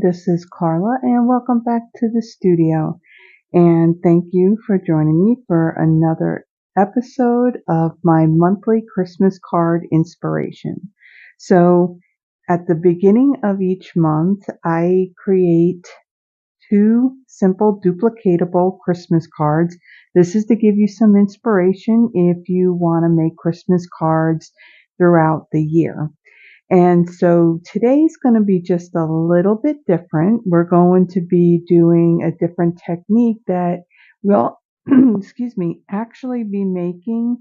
this is Carla and welcome back to the studio. And thank you for joining me for another episode of my monthly Christmas card inspiration. So at the beginning of each month, I create 2 simple duplicatable Christmas cards. This is to give you some inspiration if you want to make Christmas cards throughout the year. And so today's going to be just a little bit different. We're going to be doing a different technique that will, actually be making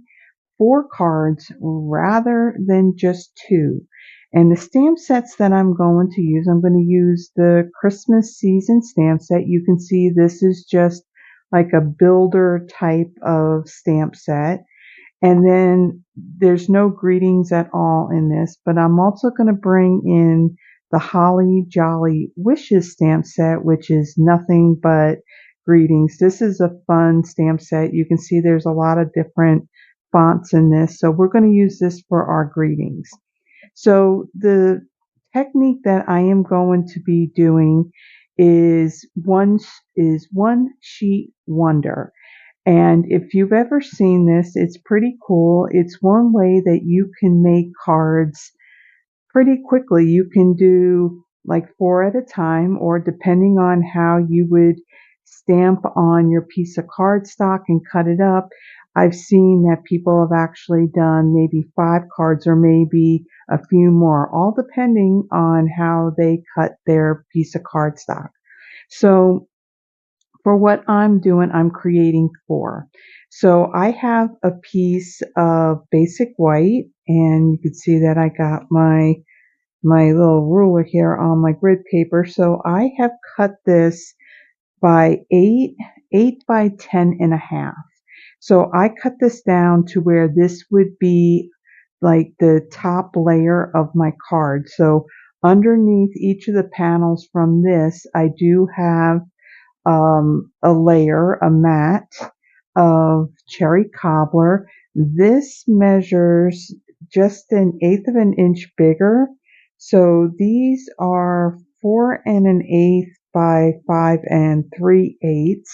4 cards rather than just 2. And the stamp sets that I'm going to use, I'm going to use the Christmas season stamp set. You can see this is just like a builder type of stamp set. And then there's no greetings at all in this, but I'm also going to bring in the Holly Jolly Wishes stamp set, which is nothing but greetings. This is a fun stamp set. You can see there's a lot of different fonts in this. So we're going to use this for our greetings. So the technique that I am going to be doing is one sheet wonder. And if you've ever seen this, it's pretty cool. It's one way that you can make cards pretty quickly. You can do like 4 at a time, or depending on how you would stamp on your piece of cardstock and cut it up, I've seen that people have actually done maybe 5 cards or maybe a few more, all depending on how they cut their piece of cardstock. So for what I'm doing, I'm creating 4. So I have a piece of basic white, and you can see that I got my little ruler here on my grid paper. So I have cut this by 8 by 10.5. So I cut this down to where this would be like the top layer of my card. So underneath each of the panels from this, I do have a layer, a mat of cherry cobbler. This measures just 1/8 of an inch bigger. So these are 4 1/8 by 5 3/8.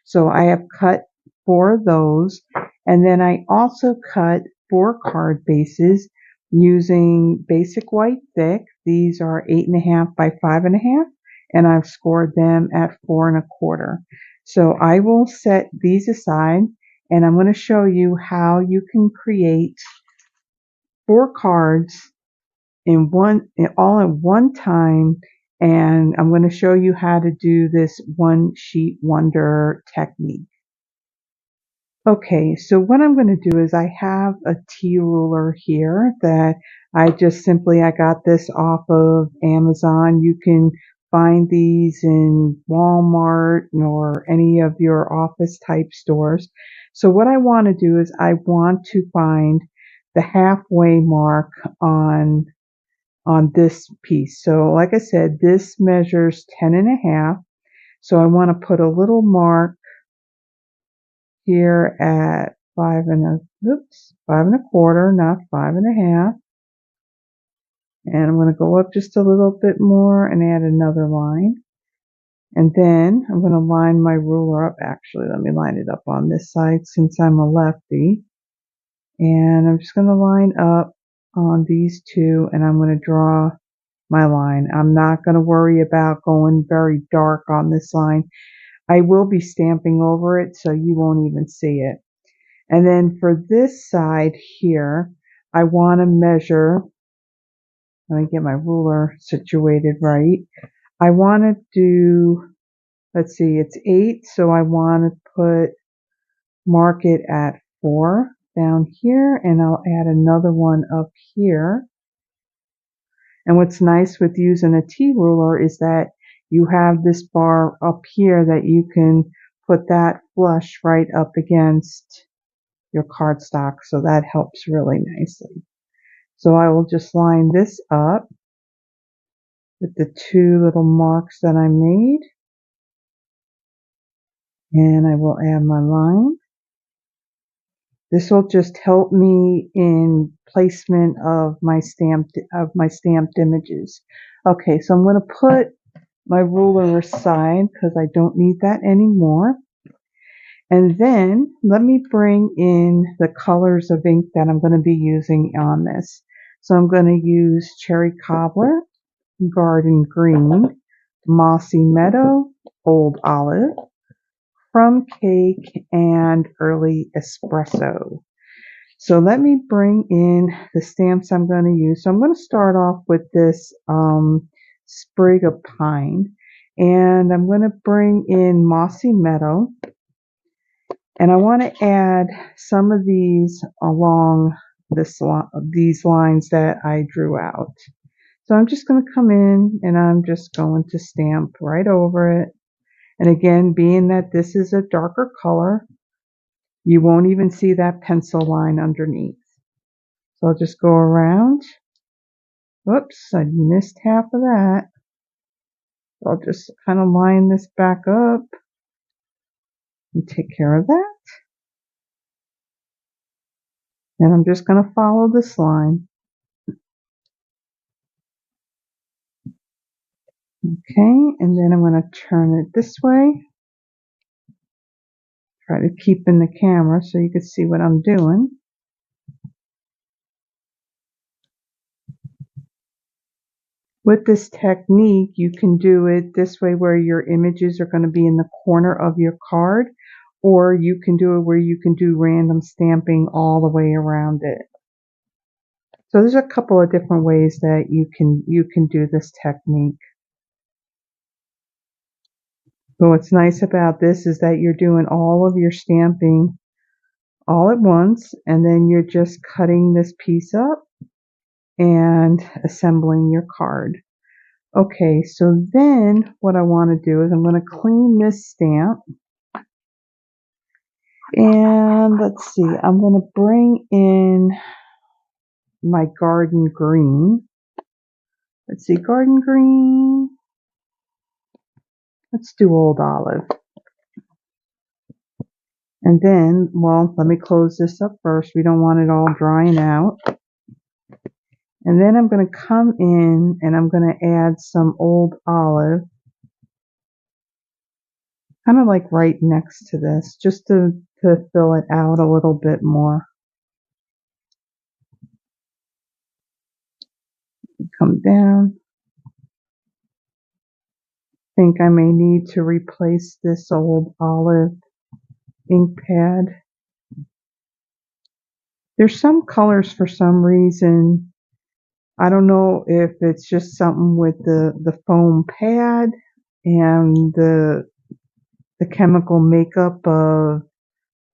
So I have cut 4 of those. And then I also cut 4 card bases using basic white thick. These are 8.5 by 5.5. And I've scored them at 4 1/4. So I will set these aside, and I'm going to show you how you can create 4 cards all at one time, and I'm going to show you how to do this one sheet wonder technique. Okay, so what I'm going to do is I have a T ruler here that I got this off of Amazon. You can find these in Walmart or any of your office type stores. So what I want to do is I want to find the halfway mark on this piece. So like I said, this measures 10.5. So I want to put a little mark here at 5 1/4, not 5.5. And I'm going to go up just a little bit more and add another line. And then I'm going to line my ruler up. Actually, let me line it up on this side since I'm a lefty. And I'm just going to line up on these 2, and I'm going to draw my line. I'm not going to worry about going very dark on this line. I will be stamping over it, so you won't even see it. And then for this side here, I want to measure. Let me get my ruler situated right. I want to do, let's see, it's 8, so I want to mark it at 4 down here, and I'll add another one up here. And what's nice with using a T ruler is that you have this bar up here that you can put that flush right up against your cardstock, so that helps really nicely. So I will just line this up with the 2 little marks that I made, and I will add my line. This will just help me in placement of my stamped images. Okay, so I'm going to put my ruler aside because I don't need that anymore. And then let me bring in the colors of ink that I'm going to be using on this. So I'm going to use Cherry Cobbler, Garden Green, Mossy Meadow, Old Olive, Crumb Cake, and Early Espresso. So let me bring in the stamps I'm going to use. So I'm going to start off with this Sprig of Pine, and I'm going to bring in Mossy Meadow, and I want to add some of these along these lines that I drew out. So I'm just going to come in and I'm just going to stamp right over it. And again, being that this is a darker color, you won't even see that pencil line underneath. So I'll just go around. Whoops, I missed half of that. I'll just kind of line this back up and take care of that. And I'm just going to follow this line. Okay, and then I'm going to turn it this way. Try to keep in the camera so you can see what I'm doing. With this technique, you can do it this way where your images are going to be in the corner of your card, or you can do it where you can do random stamping all the way around it. So there's a couple of different ways that you can do this technique. But what's nice about this is that you're doing all of your stamping all at once, and then you're just cutting this piece up and assembling your card. Okay, so then what I want to do is I'm going to clean this stamp. And let's see, I'm going to bring in my Garden Green. Let's see, Garden Green. Let's do Old Olive. And then, well, let me close this up first. We don't want it all drying out. And then I'm going to come in and I'm going to add some Old Olive, kind of like right next to this, just to fill it out a little bit more. Come down. I think I may need to replace this Old Olive ink pad. There's some colors for some reason. I don't know if it's just something with the foam pad and the chemical makeup of,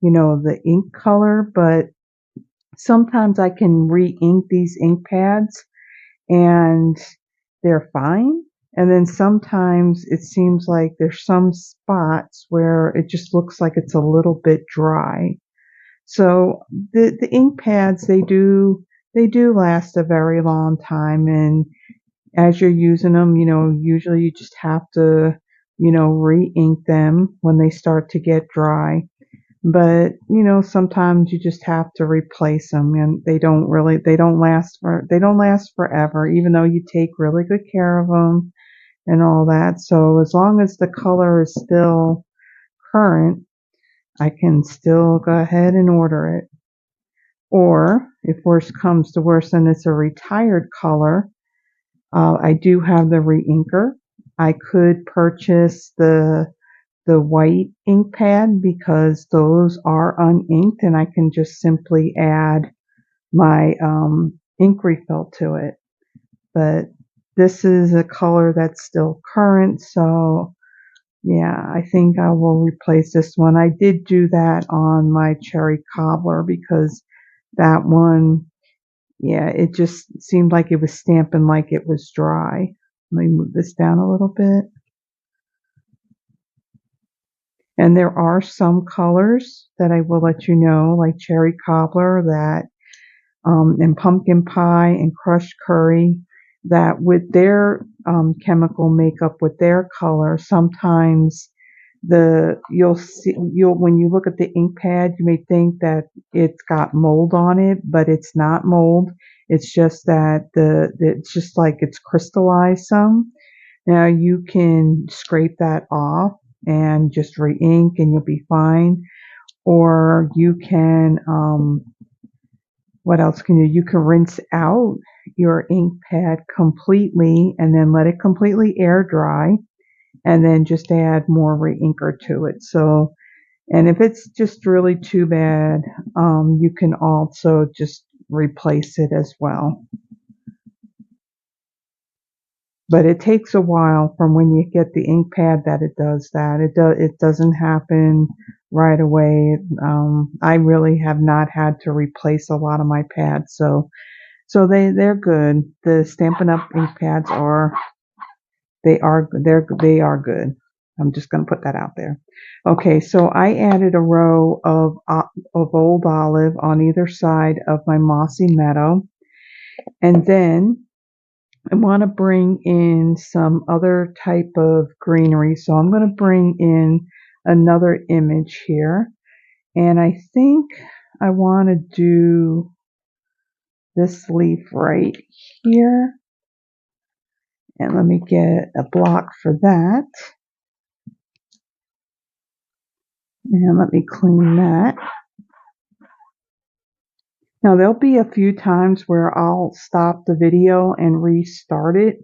you know, the ink color, but sometimes I can re-ink these ink pads and they're fine. And then sometimes it seems like there's some spots where it just looks like it's a little bit dry. So the ink pads, they do last a very long time, and as you're using them, you know, usually you just have to, you know, re-ink them when they start to get dry. But, you know, sometimes you just have to replace them, and they don't last forever, even though you take really good care of them and all that. So as long as the color is still current, I can still go ahead and order it. Or if worse comes to worse and it's a retired color, I do have the re-inker. I could purchase the white ink pad because those are uninked, and I can just simply add my ink refill to it. But this is a color that's still current, so yeah, I think I will replace this one. I did do that on my Cherry Cobbler because that one, yeah, it just seemed like it was stamping like it was dry. Let me move this down a little bit. And there are some colors that I will let you know, like Cherry Cobbler, that and Pumpkin Pie and Crushed Curry, that with their chemical makeup, with their color, sometimes when you look at the ink pad, you may think that it's got mold on it, but it's not mold. It's just that it's just like it's crystallized some. Now you can scrape that off and just re-ink and you'll be fine. Or you can, what else can you can rinse out your ink pad completely and then let it completely air dry and then just add more re-inker to it. So, and if it's just really too bad, you can also just replace it as well. But it takes a while from when you get the ink pad that it does that. It doesn't happen right away. I really have not had to replace a lot of my pads, so they're good. The Stampin' Up! Ink pads they are good. I'm just going to put that out there. Okay, so I added a row of Old Olive on either side of my Mossy Meadow, and then I want to bring in some other type of greenery. So I'm going to bring in another image here. And I think I want to do this leaf right here. And let me get a block for that. And let me clean that. Now there'll be a few times where I'll stop the video and restart it.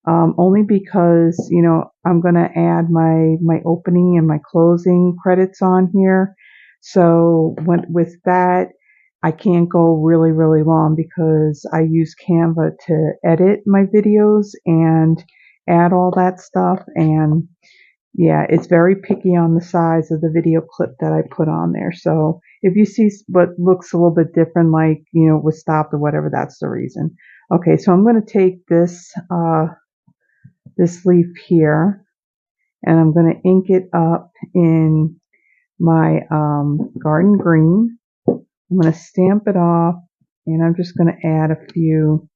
Only because, you know, I'm going to add my opening and my closing credits on here. So with that, I can't go really, really long because I use Canva to edit my videos and add all that stuff. And yeah, it's very picky on the size of the video clip that I put on there. So if you see what looks a little bit different, like, you know, was stopped or whatever, that's the reason. Okay, so I'm going to take this leaf here and I'm going to ink it up in my garden green. I'm going to stamp it off and I'm just going to add a few.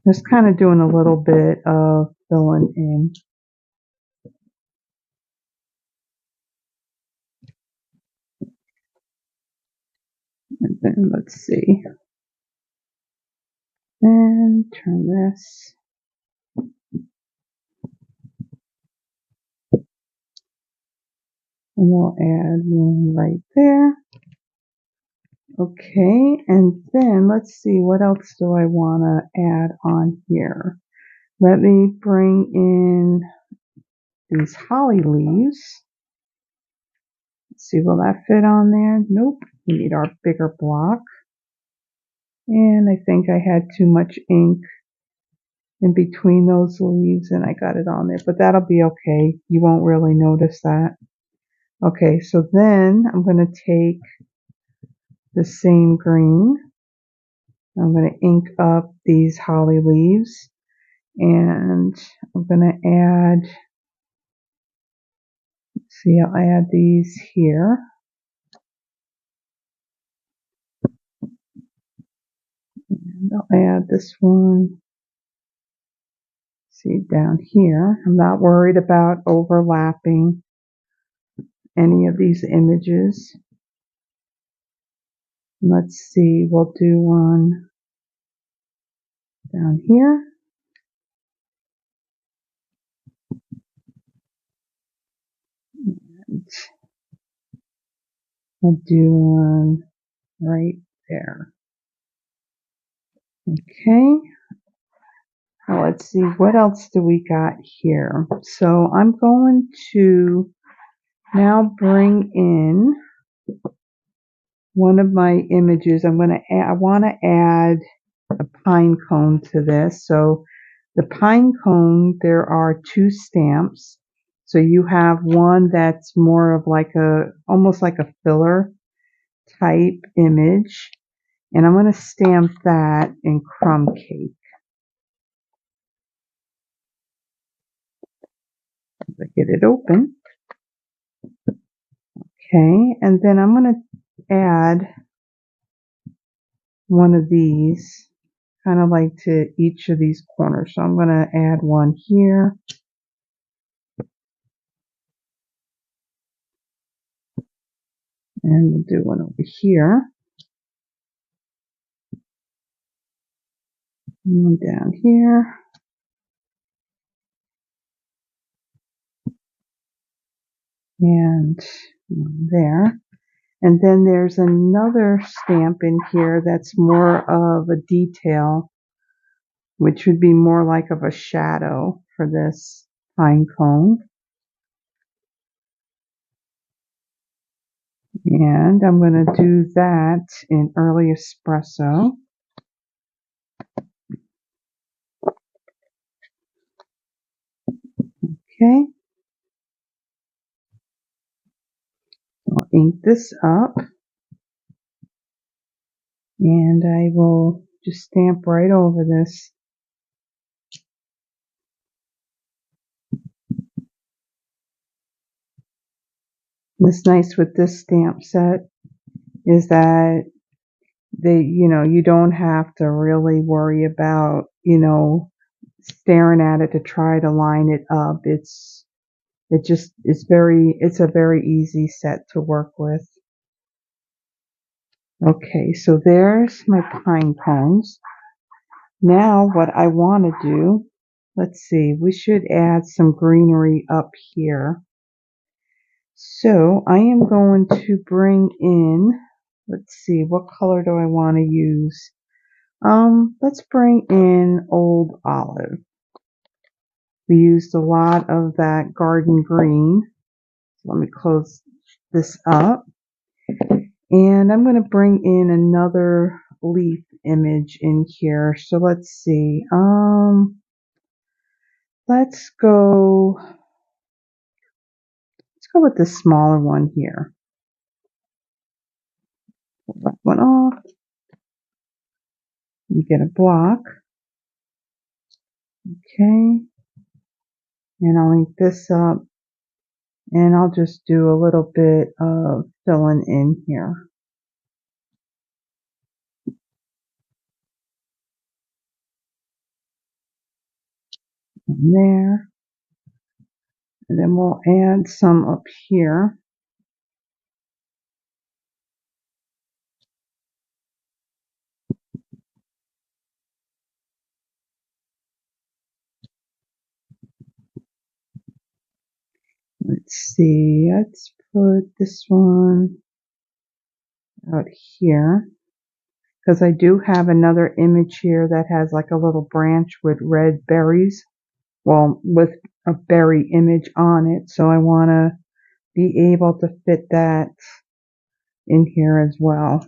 Just kind of doing a little bit of filling in. And then let's see. And turn this. And we'll add one right there. Okay, and then let's see, what else do I want to add on here? Let me bring in these holly leaves. Let's see, will that fit on there? Nope, we need our bigger block. And I think I had too much ink in between those leaves and I got it on there, but that'll be okay. You won't really notice that. Okay, so then I'm going to take the same green. I'm going to ink up these holly leaves and I'm going to add, let's see, I'll add these here. And I'll add this one, see, down here. I'm not worried about overlapping any of these images. Let's see, we'll do one down here. And we'll do one right there. Okay. Now let's see, what else do we got here? So I'm going to now bring in one of my images. I want to add a pine cone to this. So the pine cone, there are two stamps. So you have one that's more of like almost like a filler type image. And I'm going to stamp that in crumb cake. Get it open. Okay, and then I'm going to add one of these, kind of like to each of these corners. So I'm going to add one here. And we'll do one over here. And down here. And there. And then there's another stamp in here that's more of a detail, which would be more like of a shadow for this pine cone. And I'm going to do that in early espresso. Okay. I'll ink this up. And I will just stamp right over this. What's nice with this stamp set is that you don't have to really worry about, staring at it to try to line it up. It's a very easy set to work with. Okay, so there's my pine cones. Now what I want to do, let's see, we should add some greenery up here. So I am going to bring in, let's see, what color do I want to use? Let's bring in Old Olive. We used a lot of that garden green. Let me close this up. And I'm going to bring in another leaf image in here. So let's see. Let's go with the smaller one here. Pull that one off. You get a block. Okay. And I'll ink this up. And I'll just do a little bit of filling in here. There. And then we'll add some up here. Let's see, let's put this one out here, because I do have another image here that has like a little branch with red berries, well, with a berry image on it, so I want to be able to fit that in here as well.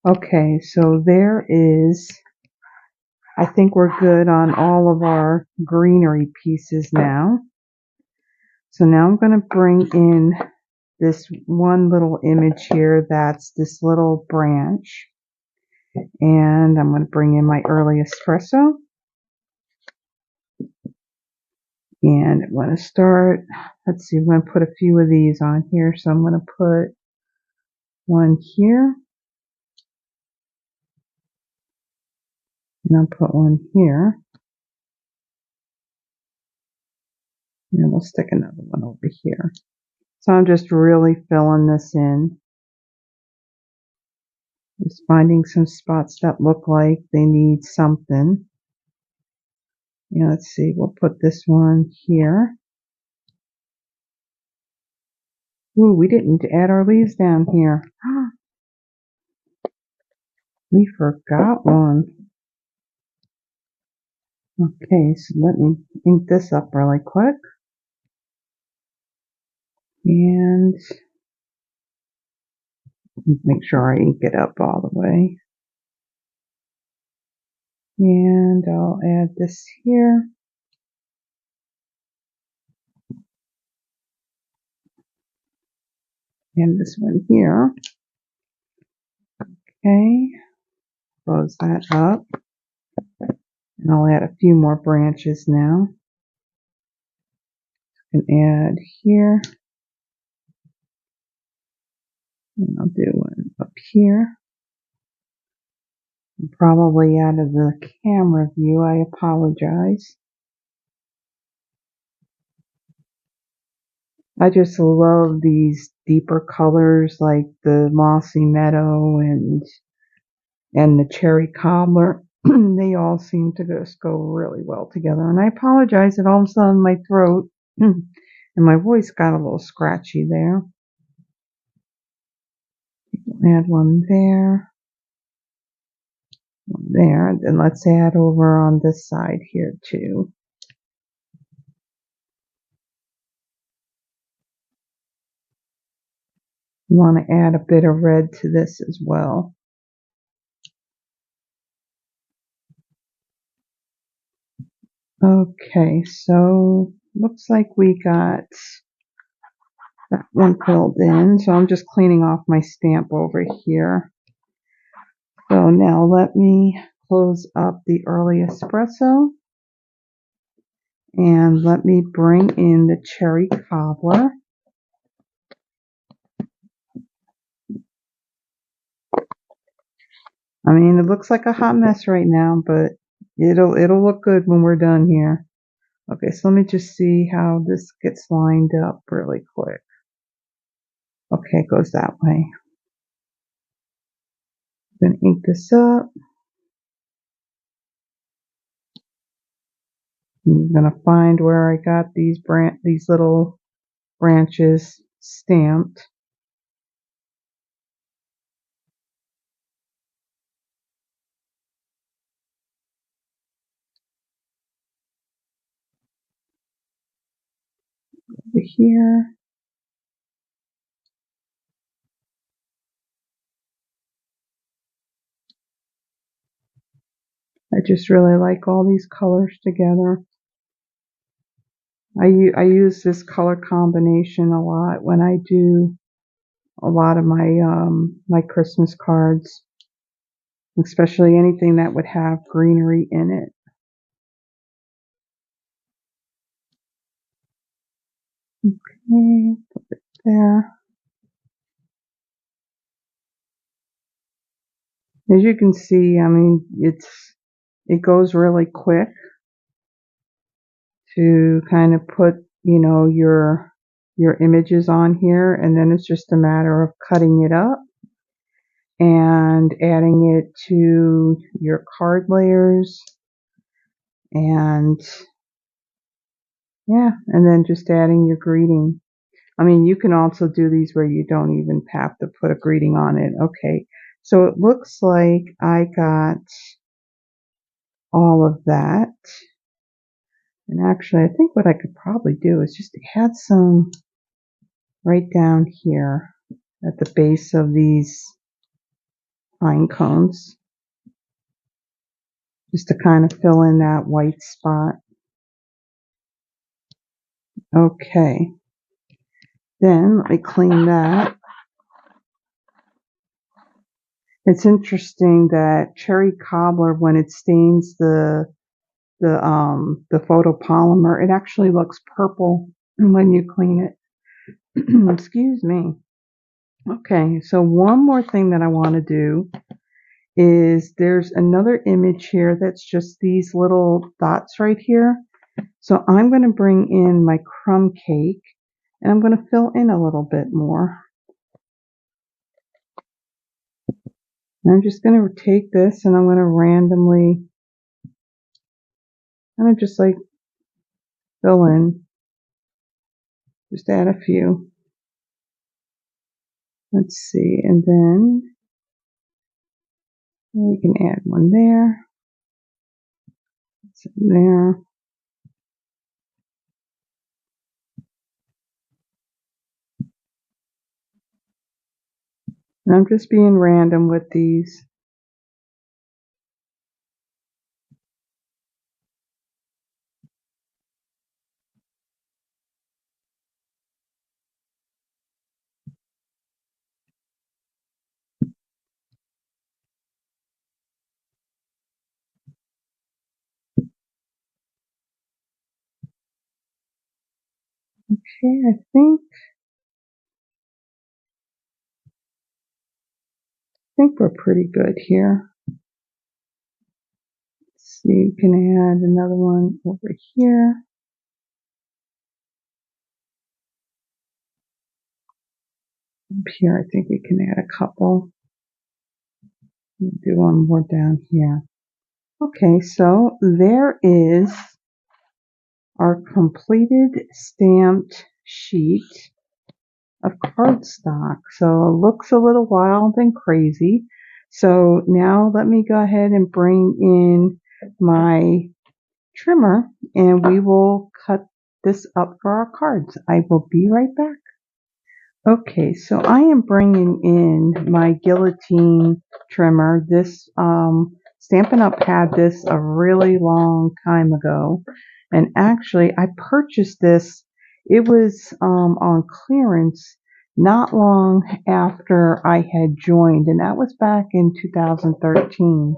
Okay, so there is, I think we're good on all of our greenery pieces now. So now I'm going to bring in this one little image here that's this little branch. And I'm going to bring in my early espresso. And I'm going to start, let's see, I'm going to put a few of these on here. So I'm going to put one here. And I'll put one here. And we'll stick another one over here. So I'm just really filling this in. Just finding some spots that look like they need something. Yeah, let's see, we'll put this one here. Ooh, we didn't add our leaves down here. We forgot one. Okay, so let me ink this up really quick. And make sure I ink it up all the way. And I'll add this here. And this one here. Okay, close that up. And I'll add a few more branches now. And add here. And I'll do one up here. I'm probably out of the camera view, I apologize. I just love these deeper colors like the mossy meadow and the cherry cobbler. They all seem to just go really well together. And I apologize that all of a sudden my throat and my voice got a little scratchy there. Add one there, one there, and then let's add over on this side here too. You want to add a bit of red to this as well. Okay, so looks like we got that one filled in. So I'm just cleaning off my stamp over here. So now let me close up the early espresso and let me bring in the cherry cobbler. I mean, it looks like a hot mess right now, but it'll look good when we're done here. Okay, so let me just see how this gets lined up really quick. Okay, it goes that way. Then ink this up. I'm gonna find where I got these little branches stamped. Over here. I just really like all these colors together. I use this color combination a lot when I do a lot of my Christmas cards, especially anything that would have greenery in it. Okay, put it there. As you can see, I mean, it goes really quick to kind of put, you know, your images on here, and then it's just a matter of cutting it up and adding it to your card layers, and yeah, and then just adding your greeting. I mean, you can also do these where you don't even have to put a greeting on it. Okay, so it looks like I got all of that. And actually, I think what I could probably do is just add some right down here at the base of these pine cones, just to kind of fill in that white spot. Okay, then let me clean that. It's interesting that cherry cobbler, when it stains the photopolymer, it actually looks purple when you clean it. Excuse me. Okay, so one more thing that I want to do is there's another image here that's just these little dots right here. So I'm going to bring in my crumb cake and I'm going to fill in a little bit more. And I'm just going to take this and I'm going to randomly kind of just like fill in, just add a few. Let's see, and then we can add one there, there. And I'm just being random with these. Okay, I think we're pretty good here. Let's see, you can add another one over here. Up here, I think we can add a couple. We'll do one more down here. Okay, so there is our completed stamped sheet of cardstock. So it looks a little wild and crazy. So now let me go ahead and bring in my trimmer and we will cut this up for our cards. I will be right back. Okay, so I am bringing in my guillotine trimmer. This Stampin' Up! Had this a really long time ago. And actually, I purchased this. It was on clearance not long after I had joined. And that was back in 2013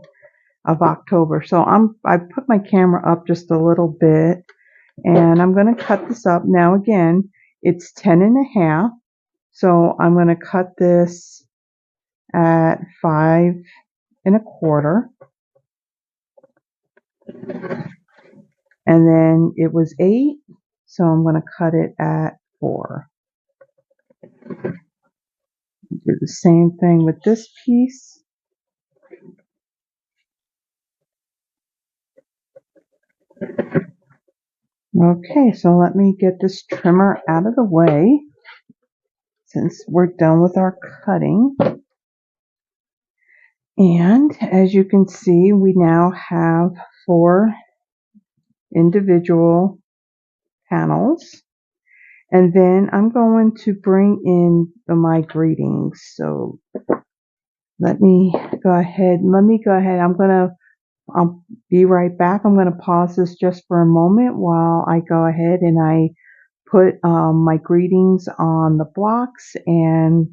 of October. So I put my camera up just a little bit. And I'm going to cut this up. Now again, it's 10.5. So I'm going to cut this at 5.25, and then it was 8, so I'm going to cut it at 4. Do the same thing with this piece. Okay, so let me get this trimmer out of the way since we're done with our cutting. And as you can see, we now have 4 individual panels. And then I'm going to bring in my greetings. So let me go ahead. I'll be right back. I'm going to pause this just for a moment while I go ahead and I put my greetings on the blocks. And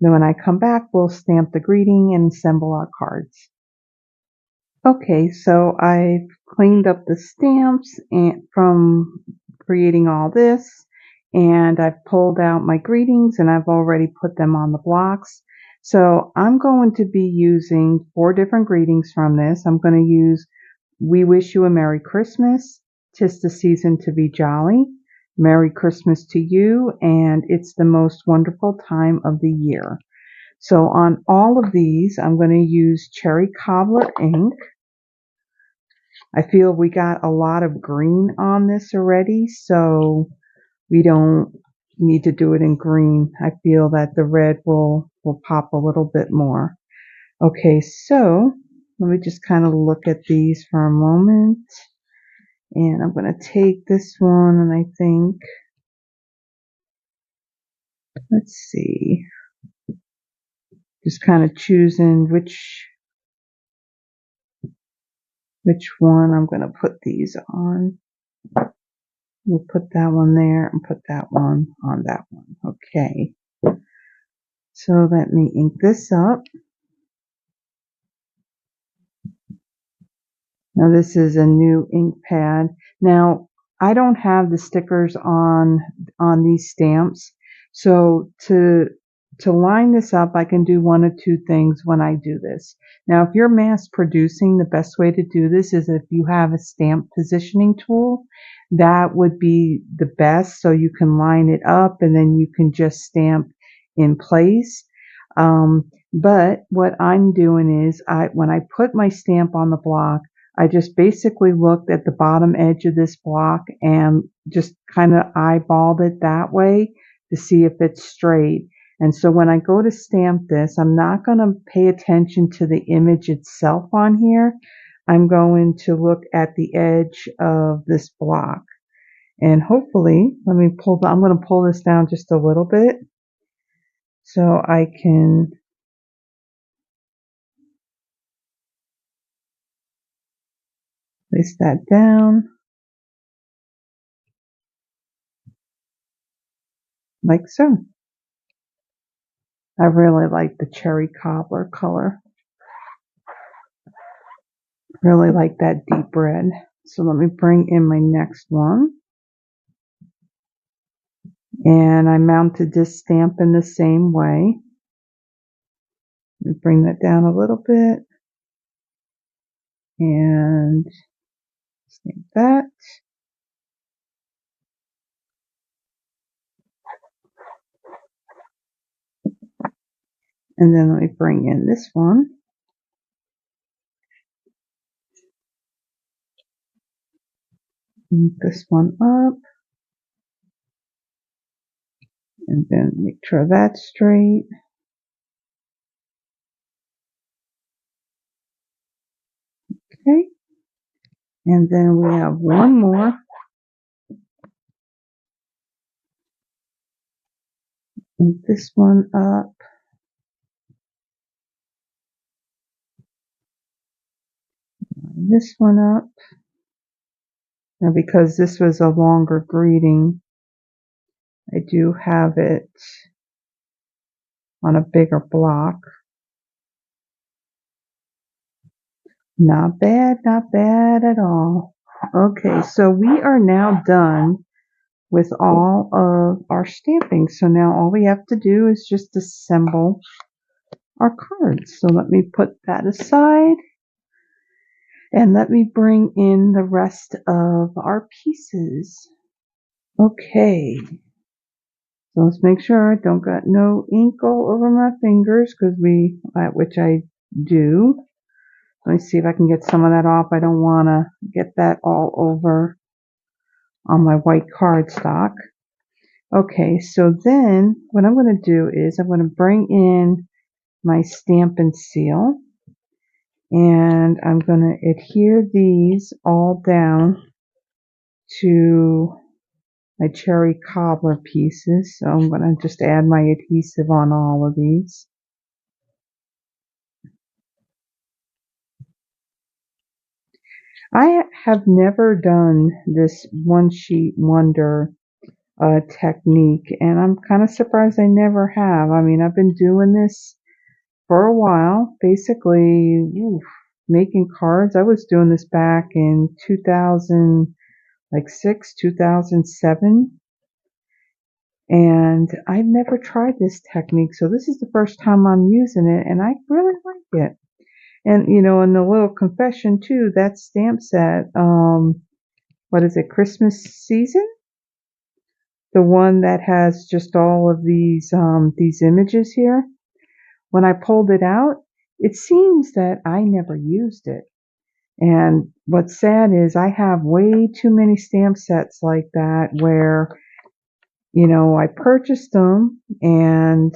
then when I come back, we'll stamp the greeting and assemble our cards. Okay, so I've cleaned up the stamps and from creating all this, and I've pulled out my greetings and I've already put them on the blocks. So I'm going to be using 4 different greetings from this. I'm going to use "We wish you a Merry Christmas," "'Tis the season to be jolly," "Merry Christmas to you," and "It's the most wonderful time of the year." So on all of these, I'm going to use cherry cobbler ink. I feel we got a lot of green on this already, so we don't need to do it in green. I feel that the red will pop a little bit more. Okay, so let me just kind of look at these for a moment. And I'm going to take this one and I think, let's see, just kind of choosing which one I'm going to put these on. We'll put that one there and put that one on that one. Okay. So let me ink this up. Now this is a new ink pad. Now I don't have the stickers on these stamps. So to line this up, I can do one of 2 things when I do this. Now if you're mass producing, the best way to do this is if you have a stamp positioning tool. That would be the best, so you can line it up and then you can just stamp in place. But what I'm doing is when I put my stamp on the block, I just basically looked at the bottom edge of this block and just kind of eyeballed it that way to see if it's straight. And so when I go to stamp this, I'm not going to pay attention to the image itself on here. I'm going to look at the edge of this block. And hopefully, I'm going to pull this down just a little bit so I can place that down like so. I really like the cherry cobbler color. Really like that deep red. So let me bring in my next one. And I mounted this stamp in the same way. Let me bring that down a little bit. And stamp that. And then let me bring in this one. Move this one up, and then make sure that's straight. Okay, and then we have one more. Move this one up. Line this one up. Now, because this was a longer greeting, I do have it on a bigger block. Not bad at all. Okay, so we are now done with all of our stamping. So now all we have to do is just assemble our cards. So let me put that aside and let me bring in the rest of our pieces. Okay, so let's make sure I don't got no ink all over my fingers, because which I do. Let me see if I can get some of that off. I don't want to get that all over on my white cardstock. Okay, so then what I'm going to do is I'm going to bring in my stamp and seal, and I'm going to adhere these all down to my cherry cobbler pieces. So I'm going to just add my adhesive on all of these. I have never done this one sheet wonder technique, and I'm kind of surprised I never have. I mean, I've been doing this for a while, basically making cards. I was doing this back in 2006, 2007, and I've never tried this technique. So this is the first time I'm using it, and I really like it. And and a little confession too, that stamp set, what is it, Christmas season? The one that has just all of these images here. When I pulled it out, it seems that I never used it. And what's sad is I have way too many stamp sets like that where, I purchased them and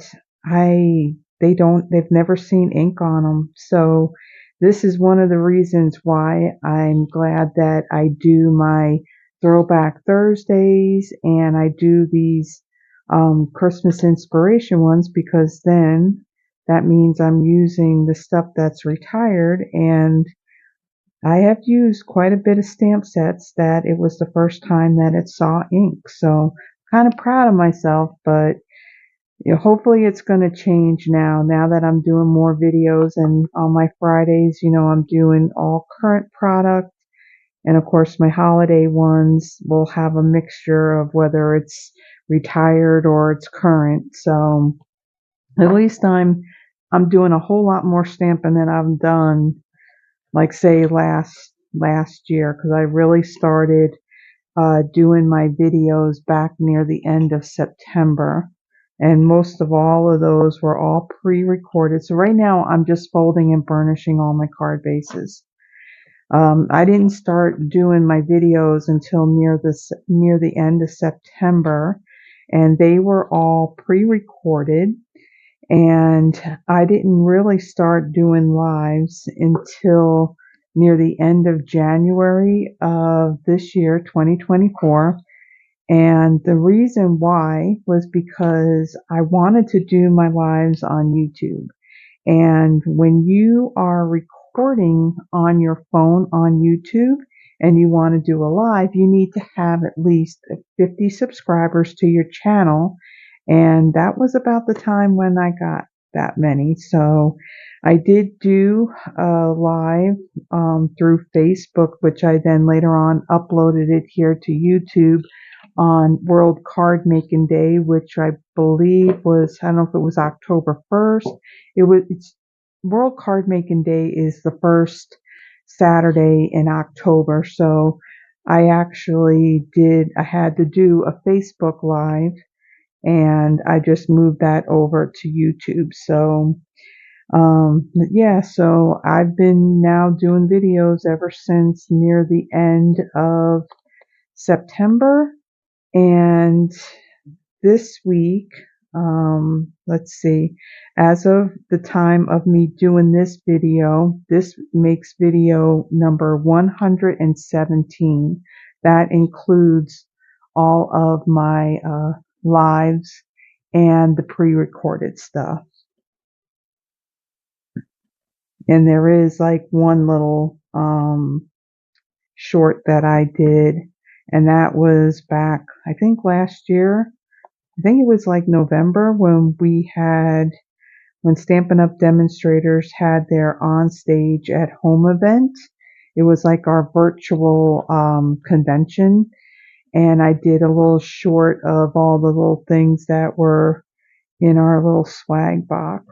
they've never seen ink on them. So this is one of the reasons why I'm glad that I do my Throwback Thursdays and I do these Christmas inspiration ones, because then that means I'm using the stuff that's retired, and I have used quite a bit of stamp sets that it was the first time that it saw ink. So kind of proud of myself, but hopefully it's going to change now that I'm doing more videos, and on my Fridays, I'm doing all current product. And of course, my holiday ones will have a mixture of whether it's retired or it's current. So at least I'm doing a whole lot more stamping than I've done, like say last year, because I really started doing my videos back near the end of September. And most of all of those were all pre-recorded. So right now I'm just folding and burnishing all my card bases. I didn't start doing my videos until near the end of September, and they were all pre-recorded. And I didn't really start doing lives until near the end of January of this year, 2024. And the reason why was because I wanted to do my lives on YouTube. And when you are recording on your phone on YouTube and you want to do a live, you need to have at least 50 subscribers to your channel. And that was about the time when I got that many. So I did do a live through Facebook, which I then later on uploaded it here to YouTube on World Card Making Day, which I believe was, I don't know if it was October 1st. It's World Card Making Day is the first Saturday in October. So I had to do a Facebook Live, and I just moved that over to YouTube. So yeah, so I've been now doing videos ever since near the end of September. And this week, let's see, as of the time of me doing this video, this makes video number 117. That includes all of my lives and the pre-recorded stuff. And there is like one little short that I did, and that was back, I think last year. I think it was like November when Stampin' Up! Demonstrators had their on stage at home event. It was like our virtual convention, and I did a little short of all the little things that were in our little swag box.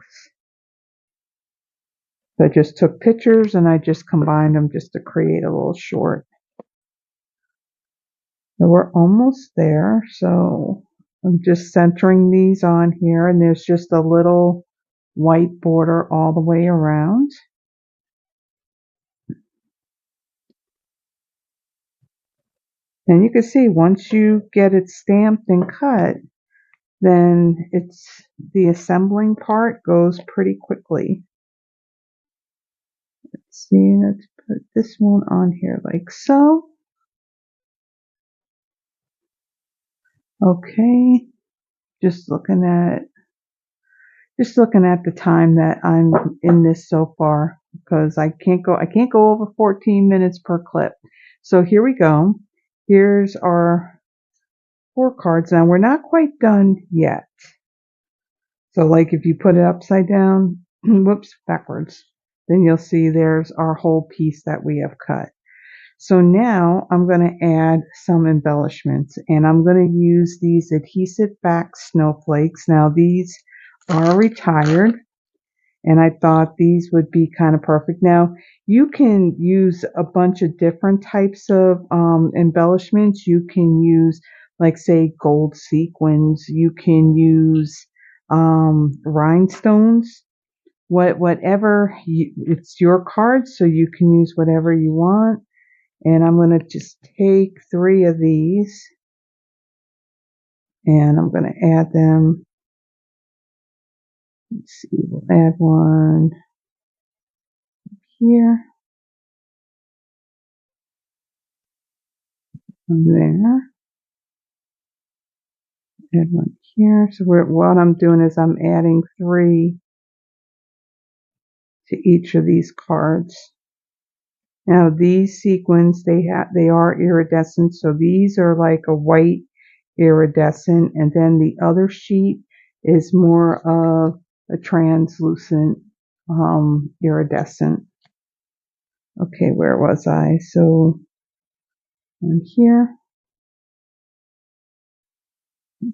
So I just took pictures and I just combined them just to create a little short. So we're almost there. So I'm just centering these on here, and there's just a little white border all the way around. And you can see once you get it stamped and cut, then the assembling part goes pretty quickly. Let's see, let's put this one on here like so. Okay, just looking at the time that I'm in this so far, because I can't go over 14 minutes per clip. So here we go. Here's our 4 cards. Now we're not quite done yet. So like if you put it upside down, whoops, backwards, then you'll see there's our whole piece that we have cut. So now I'm going to add some embellishments, and I'm going to use these Adhesive-Backed Snowflakes. Now these are retired, and I thought these would be kind of perfect. Now you can use a bunch of different types of embellishments. You can use, like, say, gold sequins. You can use rhinestones. Whatever, it's your card, so you can use whatever you want. And I'm going to just take 3 of these, and I'm going to add them. Let's see, we'll add one here, and there. Add one here. So what I'm doing is I'm adding 3 to each of these cards. Now these sequins, they are iridescent, so these are like a white iridescent, and then the other sheet is more of a translucent iridescent. Okay, where was I? So on here,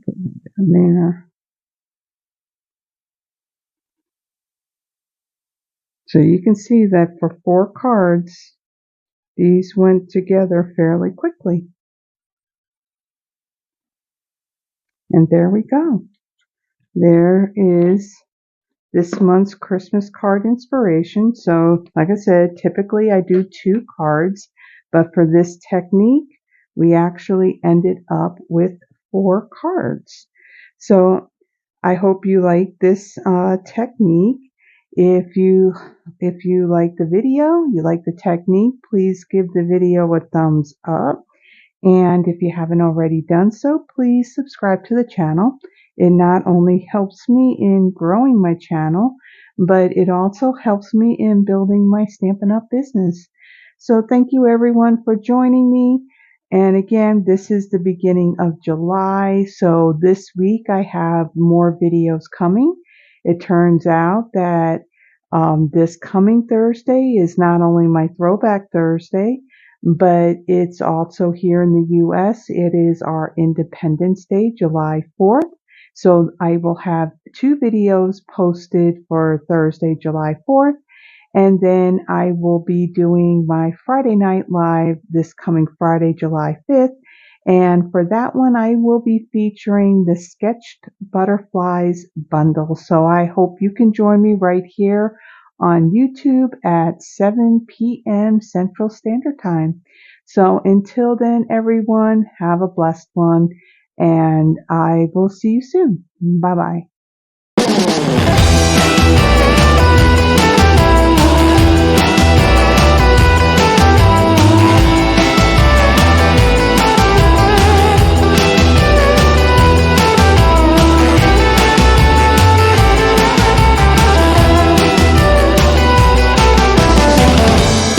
put one down there. So you can see that for 4 cards, these went together fairly quickly. And there we go. There is this month's Christmas card inspiration. So like I said, typically I do 2 cards, but for this technique, we actually ended up with 4 cards. So I hope you like this technique. If you like the video, you like the technique, please give the video a thumbs up. And if you haven't already done so, please subscribe to the channel. It not only helps me in growing my channel, but it also helps me in building my Stampin' Up! Business. So thank you everyone for joining me. And again, this is the beginning of July. So this week I have more videos coming. It turns out that this coming Thursday is not only my Throwback Thursday, but it's also here in the U.S. It is our Independence Day, July 4th. So I will have 2 videos posted for Thursday, July 4th. And then I will be doing my Friday Night Live this coming Friday, July 5th. And for that one, I will be featuring the Sketched Butterflies bundle. So I hope you can join me right here on YouTube at 7 p.m. Central Standard Time. So until then, everyone, have a blessed one, and I will see you soon. Bye bye.